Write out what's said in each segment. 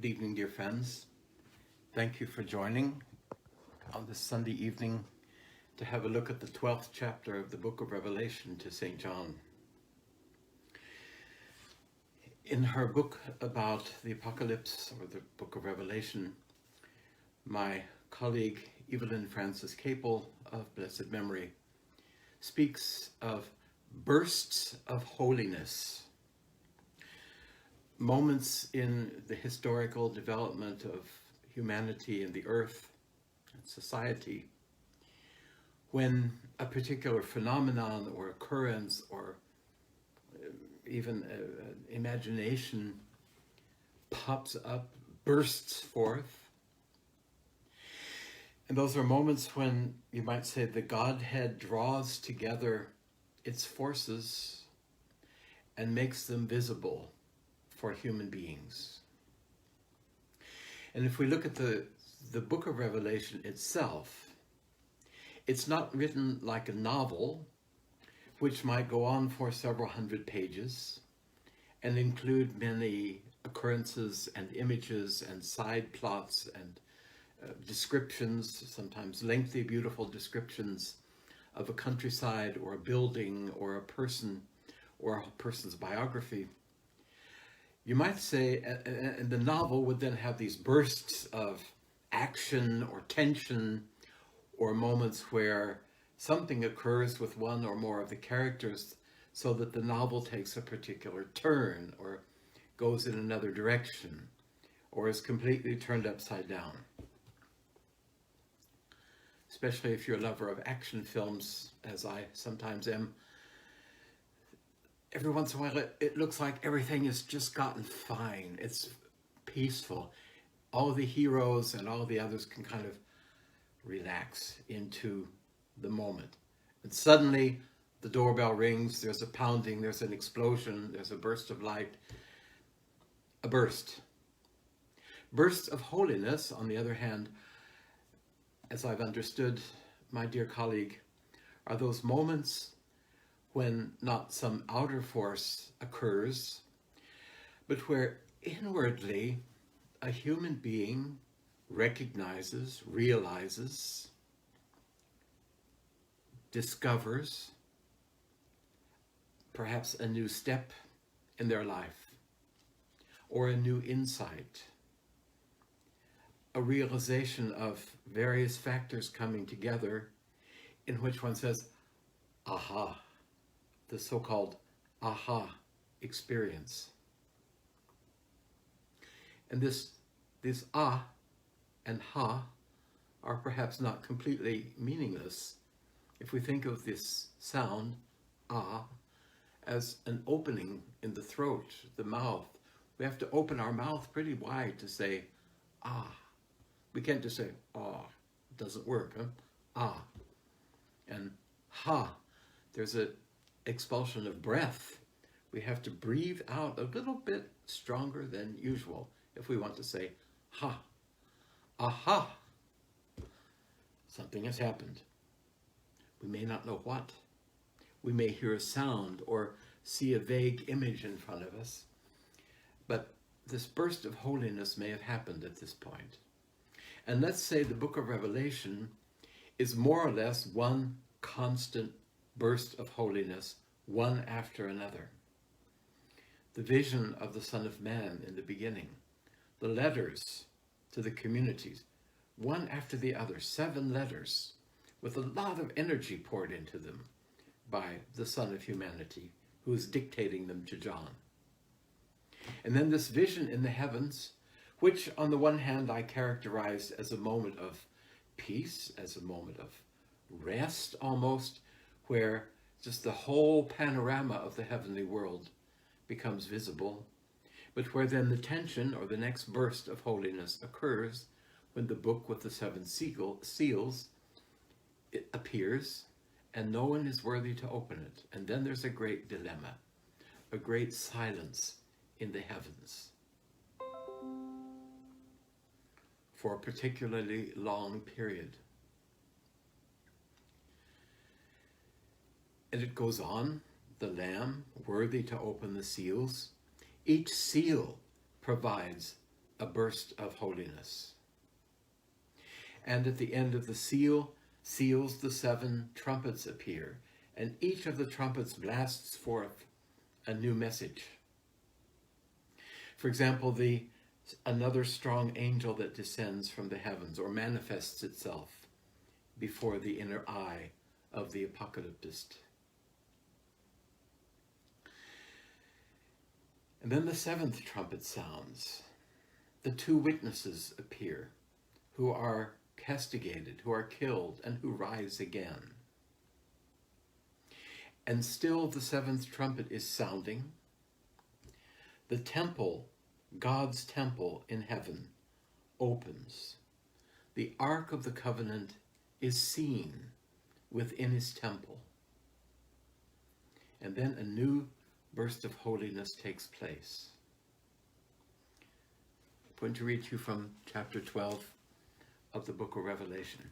evening, dear friends. Thank you for joining on this Sunday evening to have a look at the 12th chapter of the book of Revelation to St. John. In her book about the Apocalypse, or the book of Revelation, my colleague Evelyn Francis Capel of blessed memory speaks of bursts of holiness, moments in the historical development of humanity and the earth and society when a particular phenomenon or occurrence or even imagination pops up, bursts forth. And those are moments when, you might say, the Godhead draws together its forces and makes them visible for human beings. And if we look at the book of Revelation itself, it's not written like a novel, which might go on for several hundred pages and include many occurrences and images and side plots and descriptions, sometimes lengthy, beautiful descriptions of a countryside or a building or a person or a person's biography. You might say, and the novel would then have these bursts of action or tension or moments where something occurs with one or more of the characters so that the novel takes a particular turn or goes in another direction or is completely turned upside down. Especially if you're a lover of action films, as I sometimes am, every once in a while it looks like everything has just gotten fine. It's peaceful. All the heroes and all the others can kind of relax into the moment. And suddenly the doorbell rings, there's a pounding, there's an explosion, there's a burst of light. A burst. Bursts of holiness, on the other hand, as I've understood, my dear colleague, are those moments when not some outer force occurs, but where inwardly a human being recognizes, realizes, discovers perhaps a new step in their life or a new insight, a realization of various factors coming together in which one says, aha, the so-called aha experience. And this ah and ha are perhaps not completely meaningless if we think of this sound, ah, as an opening in the throat, the mouth. We have to open our mouth pretty wide to say ah. We can't just say ah. It doesn't work, huh? Ah. And ha, there's an expulsion of breath. We have to breathe out a little bit stronger than usual if we want to say ha. Aha. Something has happened. We may not know what. We may hear a sound or see a vague image in front of us. But this burst of holiness may have happened at this point. And let's say the book of Revelation is more or less one constant burst of holiness, one after another. The vision of the Son of Man in the beginning, the letters to the communities, one after the other, 7 letters, with a lot of energy poured into them by the Son of Humanity, who is dictating them to John. And then this vision in the heavens, which on the one hand I characterized as a moment of peace, as a moment of rest almost, where just the whole panorama of the heavenly world becomes visible, but where then the tension or the next burst of holiness occurs when the book with the 7 seals it appears and no one is worthy to open it. And then there's a great dilemma, a great silence in the heavens for a particularly long period. And it goes on, the Lamb, worthy to open the seals. Each seal provides a burst of holiness. And at the end of the seals, the 7 trumpets appear, and each of the trumpets blasts forth a new message. For example, another strong angel that descends from the heavens or manifests itself before the inner eye of the apocalyptist. And then the 7th trumpet sounds. The 2 witnesses appear, who are castigated, who are killed, and who rise again. And still the 7th trumpet is sounding. The temple, God's temple in heaven, opens. The Ark of the Covenant is seen within his temple. And then a new burst of holiness takes place. I'm going to read to you from chapter 12 of the book of Revelation.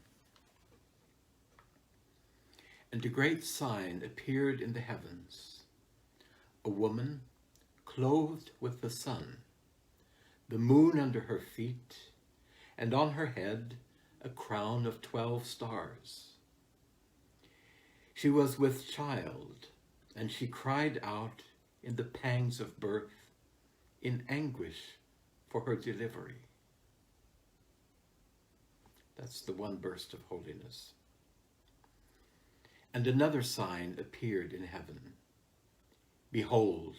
And a great sign appeared in the heavens, a woman clothed with the sun, the moon under her feet, and on her head a crown of 12 stars. She was with child, and she cried out in the pangs of birth, in anguish for her delivery. That's the one burst of holiness. And another sign appeared in heaven. Behold,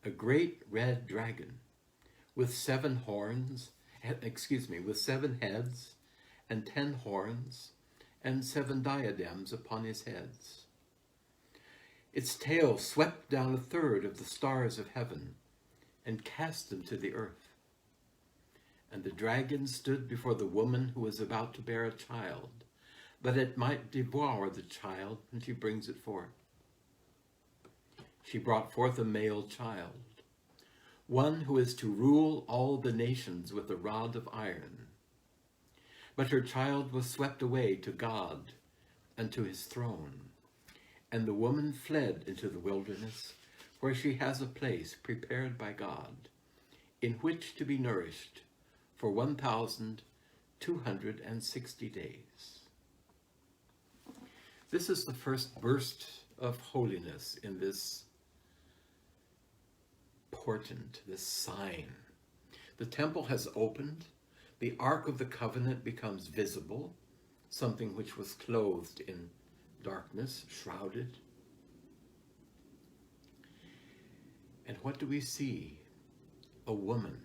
a great red dragon with 7 heads and 10 horns and 7 diadems upon his heads. Its tail swept down 1/3 of the stars of heaven and cast them to the earth. And the dragon stood before the woman who was about to bear a child, that it might devour the child when she brings it forth. She brought forth a male child, one who is to rule all the nations with a rod of iron. But her child was swept away to God and to his throne. And the woman fled into the wilderness, where she has a place prepared by God, in which to be nourished for 1,260 days. This is the first burst of holiness in this portent, this sign. The temple has opened. The Ark of the Covenant becomes visible, something which was clothed in darkness, shrouded. And what do we see? A woman.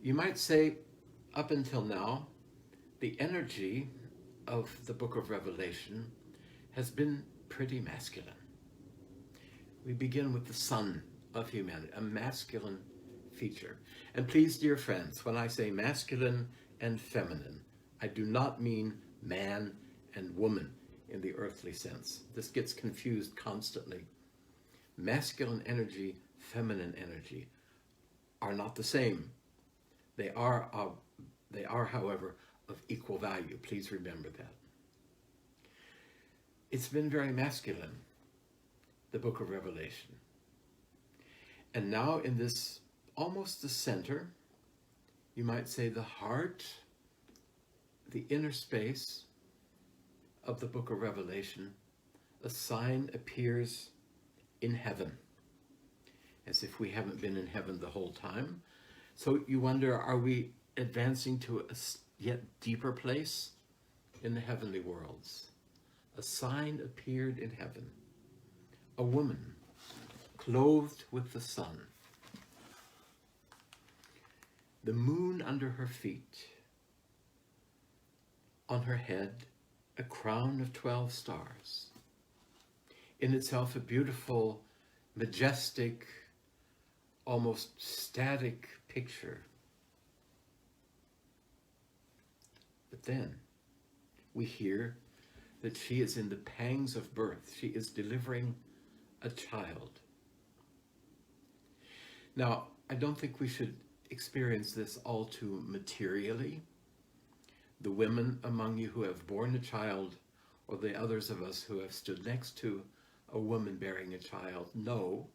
You might say, up until now, the energy of the book of Revelation has been pretty masculine. We begin with the son of humanity, a masculine feature. And please, dear friends, when I say masculine and feminine, I do not mean man and woman in the earthly sense. This gets confused constantly. Masculine energy, feminine energy are not the same. They are, however, of equal value. Please remember that. It's been very masculine, the book of Revelation. And now in this, almost the center, you might say the heart, the inner space of the book of Revelation, a sign appears in heaven, as if we haven't been in heaven the whole time. So you wonder, are we advancing to a yet deeper place in the heavenly worlds? A sign appeared in heaven, a woman clothed with the sun, the moon under her feet, on her head a crown of 12 stars. In itself a beautiful, majestic, almost static picture. But then we hear that she is in the pangs of birth. She is delivering a child. Now, I don't think we should experience this all too materially. The women among you who have borne a child, or the others of us who have stood next to a woman bearing a child, know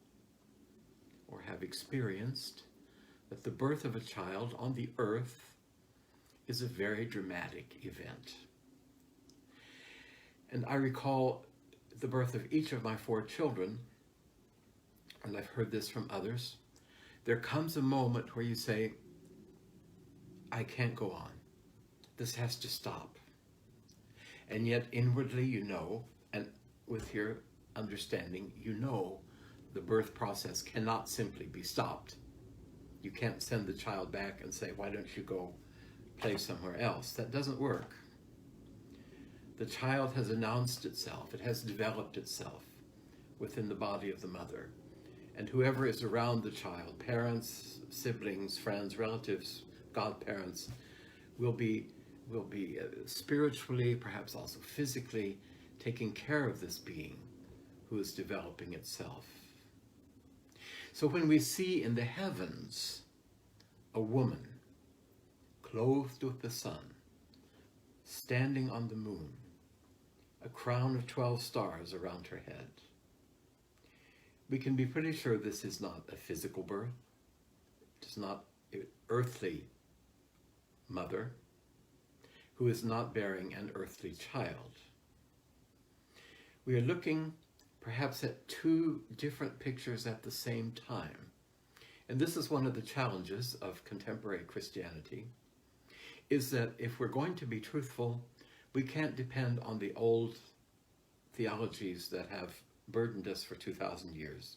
or have experienced that the birth of a child on the earth is a very dramatic event. And I recall the birth of each of my 4 children, and I've heard this from others. There comes a moment where you say, I can't go on. This has to stop. And yet inwardly you know, and with your understanding, you know the birth process cannot simply be stopped. You can't send the child back and say, why don't you go play somewhere else? That doesn't work. The child has announced itself. It has developed itself within the body of the mother. And whoever is around the child, parents, siblings, friends, relatives, godparents, will be spiritually, perhaps also physically, taking care of this being who is developing itself. So when we see in the heavens a woman clothed with the sun, standing on the moon, a crown of 12 stars around her head, we can be pretty sure this is not a physical birth. It is not an earthly mother who is not bearing an earthly child. We are looking perhaps at 2 different pictures at the same time. And this is one of the challenges of contemporary Christianity, is that if we're going to be truthful, we can't depend on the old theologies that have burdened us for 2,000 years.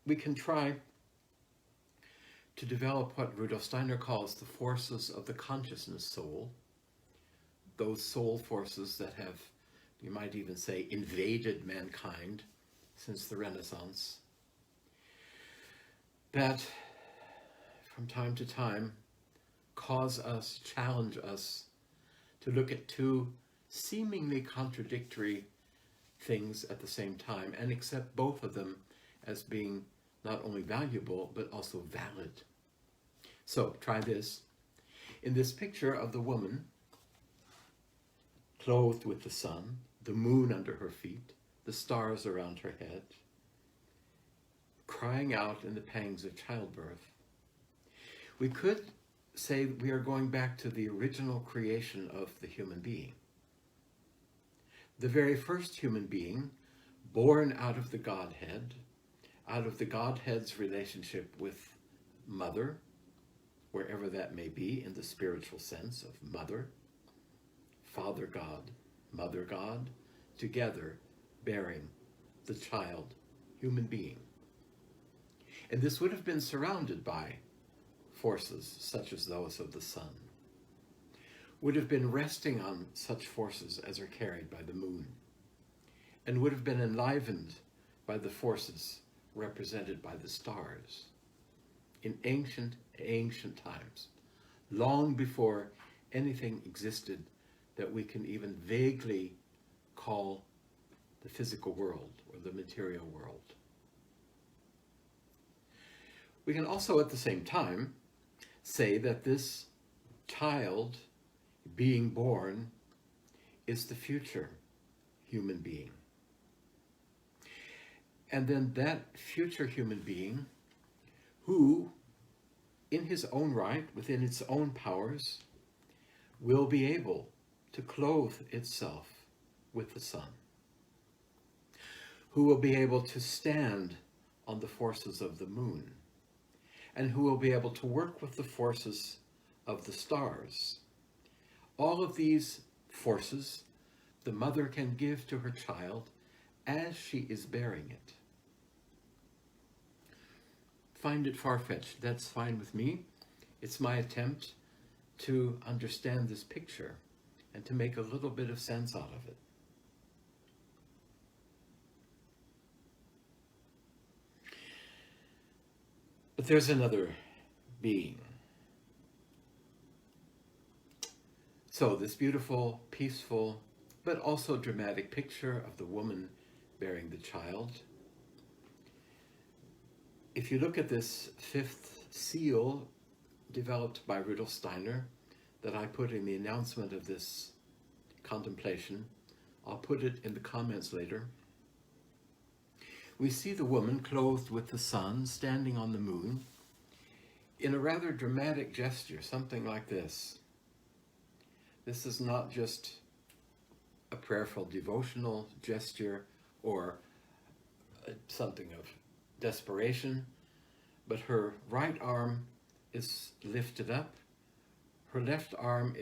We can try to develop what Rudolf Steiner calls the forces of the consciousness soul, those soul forces that have, you might even say, invaded mankind since the Renaissance, that from time to time cause us, challenge us to look at 2 seemingly contradictory things at the same time and accept both of them as being not only valuable but also valid. So try this. In this picture of the woman clothed with the sun, the moon under her feet, the stars around her head, crying out in the pangs of childbirth, we could say we are going back to the original creation of the human being. The very first human being, born out of the Godhead, out of the Godhead's relationship with mother, wherever that may be in the spiritual sense of mother, Father God, Mother God, together bearing the child, human being. And this would have been surrounded by forces such as those of the sun, would have been resting on such forces as are carried by the moon, and would have been enlivened by the forces represented by the stars in ancient times, long before anything existed that we can even vaguely call the physical world or the material world. We can also at the same time say that this child being born is the future human being. And then that future human being who, in his own right, within its own powers, will be able to clothe itself with the sun, who will be able to stand on the forces of the moon, and who will be able to work with the forces of the stars. All of these forces the mother can give to her child as she is bearing it. Find it far-fetched, that's fine with me. It's my attempt to understand this picture and to make a little bit of sense out of it. But there's another being. So this beautiful, peaceful, but also dramatic picture of the woman bearing the child. If you look at this 5th seal developed by Rudolf Steiner that I put in the announcement of this contemplation, I'll put it in the comments later. We see the woman clothed with the sun, standing on the moon, in a rather dramatic gesture, something like this. This is not just a prayerful devotional gesture or something of desperation, but her right arm is lifted up. Her left arm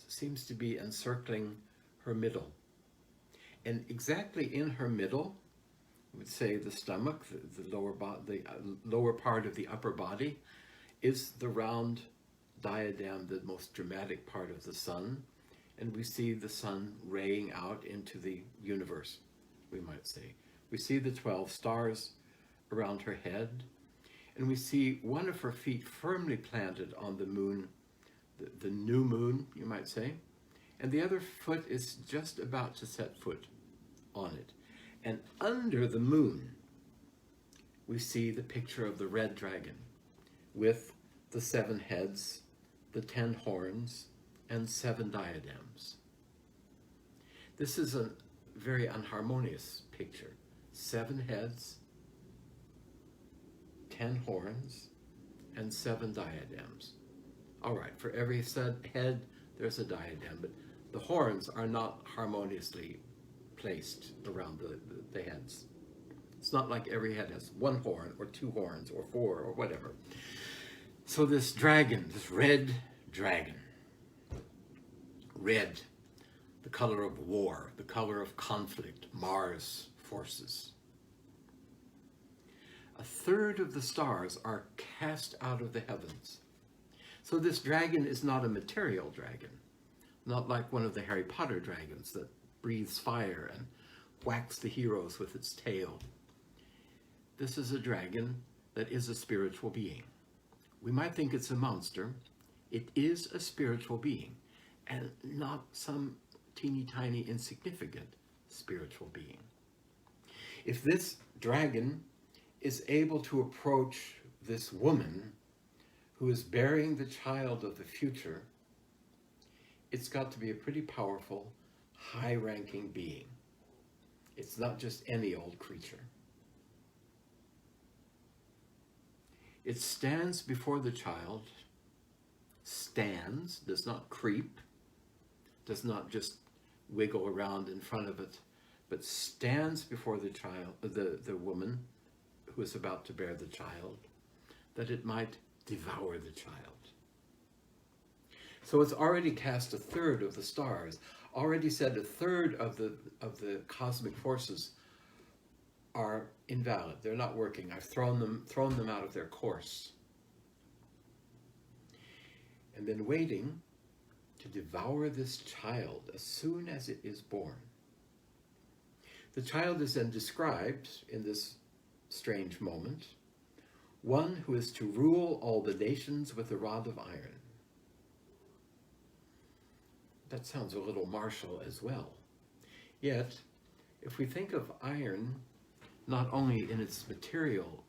seems to be encircling her middle. And exactly in her middle, I would say the stomach, the lower part of the upper body, is the round diadem, the most dramatic part of the sun. And we see the sun raying out into the universe, we might say. We see the 12 stars around her head, and we see one of her feet firmly planted on the moon, the new moon, you might say, and the other foot is just about to set foot on it. And under the moon, we see the picture of the red dragon with the 7 heads, the 10 horns, and 7 diadems. This is a very unharmonious picture. 7 heads, 10 horns, and 7 diadems. All right, for every head, there's a diadem, but the horns are not harmoniously placed around the heads. It's not like every head has 1 horn or 2 horns or 4 or whatever. So this dragon, this red dragon, red, the color of war, the color of conflict, Mars forces. A third of the stars are cast out of the heavens. So this dragon is not a material dragon, not like one of the Harry Potter dragons that breathes fire and whacks the heroes with its tail. This is a dragon that is a spiritual being. We might think it's a monster. It is a spiritual being, and not some teeny tiny insignificant spiritual being. If this dragon is able to approach this woman who is bearing the child of the future, it's got to be a pretty powerful, high-ranking being. It's not just any old creature. It stands before the child, stands, does not creep, does not just wiggle around in front of it, but stands before the child, the woman who is about to bear the child, that it might devour the child. So it's already cast a third of the stars, already said a third of the cosmic forces are invalid. They're not working. I've thrown them out of their course. And then waiting to devour this child as soon as it is born. The child is then described in this strange moment, one who is to rule all the nations with a rod of iron. That sounds a little martial as well. Yet, if we think of iron not only in its material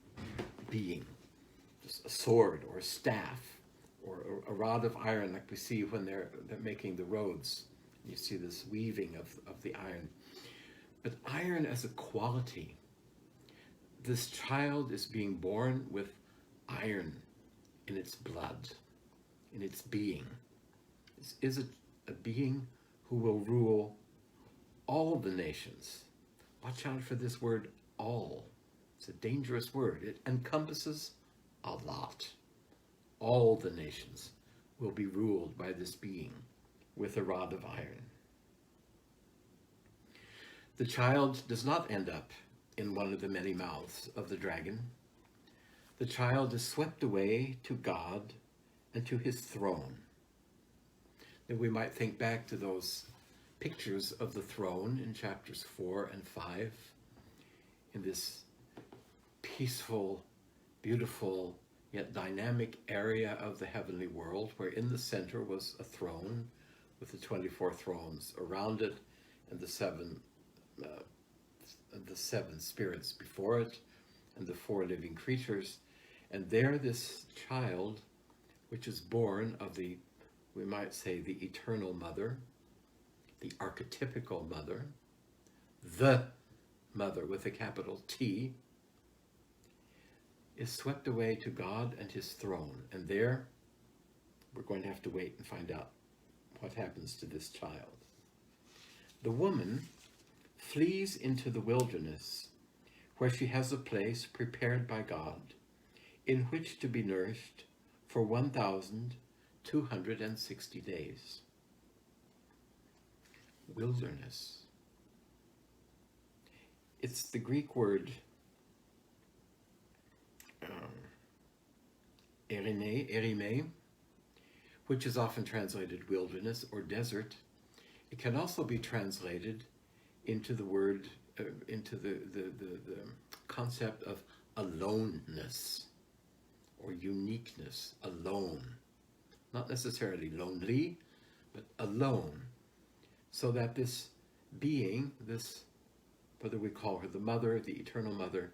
being, just a sword or a staff or a rod of iron like we see when they're making the roads, you see this weaving of the iron, but iron as a quality. This child is being born with iron in its blood, in its being. This is a being who will rule all the nations. Watch out for this word, all. It's a dangerous word. It encompasses a lot. All the nations will be ruled by this being with a rod of iron. The child does not end up in one of the many mouths of the dragon. The child is swept away to God and to his throne. Then we might think back to those pictures of the throne in chapters 4 and 5, in this peaceful, beautiful, yet dynamic area of the heavenly world, where in the center was a throne with the 24 thrones around it and the seven spirits before it and the 4 living creatures. And there this child, which is born of the, we might say, the eternal mother, the archetypical mother, the mother with a capital T, is swept away to God and his throne. And there, we're going to have to wait and find out what happens to this child. The woman flees into the wilderness, where she has a place prepared by God, in which to be nourished for 1,260 days. Wilderness. It's the Greek word erime, which is often translated wilderness or desert. It can also be translated into the word, into the concept of aloneness or uniqueness, alone. Not necessarily lonely, but alone. So that this being, this, whether we call her the mother, the eternal mother,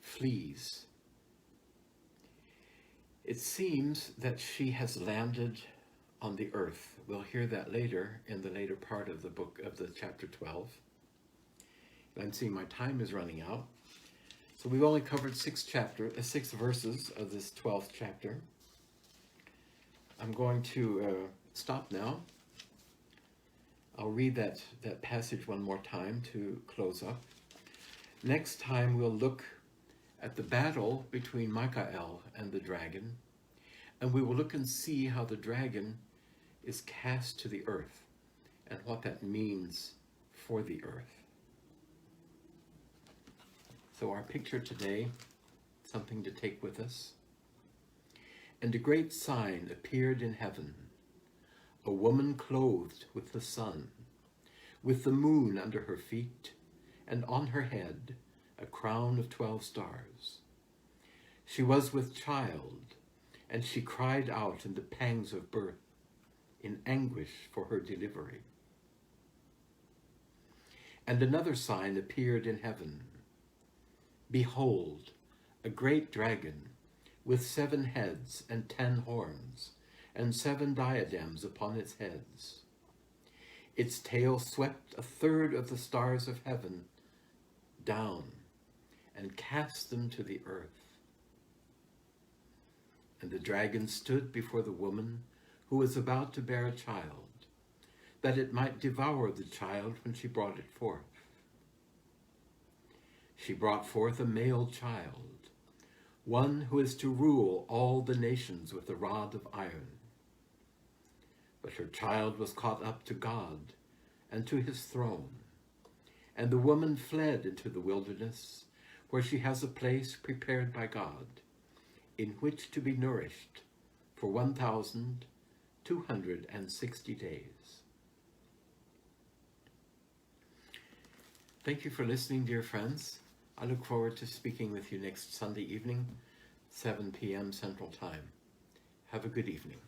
flees. It seems that she has landed on the earth. We'll hear that later in the later part of the book of the chapter 12. I'm seeing my time is running out. So we've only covered 6 verses of this 12th chapter. I'm going to stop now. I'll read that passage one more time to close up. Next time we'll look at the battle between Michael and the dragon, and we will look and see how the dragon is cast to the earth and what that means for the earth. So our picture today, something to take with us. And a great sign appeared in heaven, a woman clothed with the sun, with the moon under her feet, and on her head a crown of 12 stars. She was with child, and she cried out in the pangs of birth, in anguish for her delivery. And another sign appeared in heaven. Behold, a great dragon, with 7 heads and 10 horns, and 7 diadems upon its heads. Its tail swept 1/3 of the stars of heaven down and cast them to the earth. And the dragon stood before the woman who was about to bear a child, that it might devour the child when she brought it forth. She brought forth a male child, one who is to rule all the nations with a rod of iron. But her child was caught up to God and to his throne, and the woman fled into the wilderness, where she has a place prepared by God, in which to be nourished for 1,260 days. Thank you for listening, dear friends. I look forward to speaking with you next Sunday evening, 7 p.m. Central Time. Have a good evening.